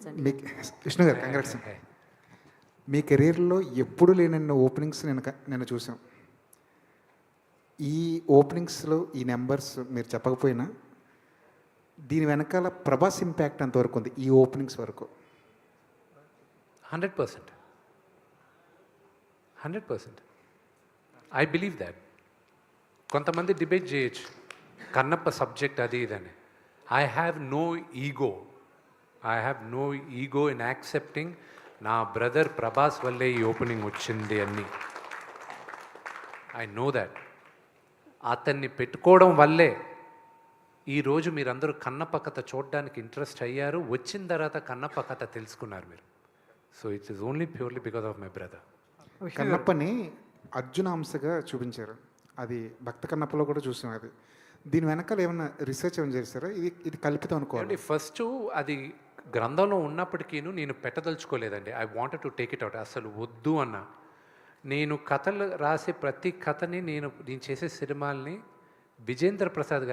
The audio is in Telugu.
అండి. మీ విష్ణు గారు కంగ్రాట్స్. మీ కెరీర్లో ఎప్పుడు లేనన్న ఓపెనింగ్స్ నేను చూసాం. ఈ ఓపెనింగ్స్లో ఈ నెంబర్స్ మీరు చెప్పకపోయినా దీని వెనకాల ప్రభాస్ ఇంపాక్ట్ అంతవరకు ఉంది ఈ ఓపెనింగ్స్ వరకు. 100%. 100%. I believe that. కొంతమంది డిబేట్ చేయొచ్చు కన్నప్ప సబ్జెక్ట్ అది ఇదని. I have no ego in accepting నా బ్రదర్ ప్రభాస్ వల్లే ఈ ఓపెనింగ్ వచ్చింది అని. I know that. అతన్ని పెట్టుకోవడం వల్లే ఈరోజు మీరందరూ కన్నప్ప కథ చూడడానికి ఇంట్రెస్ట్ అయ్యారు. వచ్చిన తర్వాత కన్నప్ప కథ తెలుసుకున్నారు మీరు. So it's is only purely because of my brother. కన్నప్పని అర్జున అంశగా చూపించారు. అది భక్త కన్నప్పలో కూడా చూసాం. అది దీని వెనకాల ఏమైనా రీసెర్చ్ ఏమైనా చేశారా? ఇది కల్పితం అనుకోవాలి. ఫస్ట్ అది గ్రంథంలో ఉన్నప్పటికీ నేను పెట్టదలుచుకోలేదండి. I wanted to take it out. అసలు వద్దు అన్న. నేను కథలు రాసే ప్రతి కథని నేను చేసే సినిమాల్ని విజేంద్ర ప్రసాద్ గారు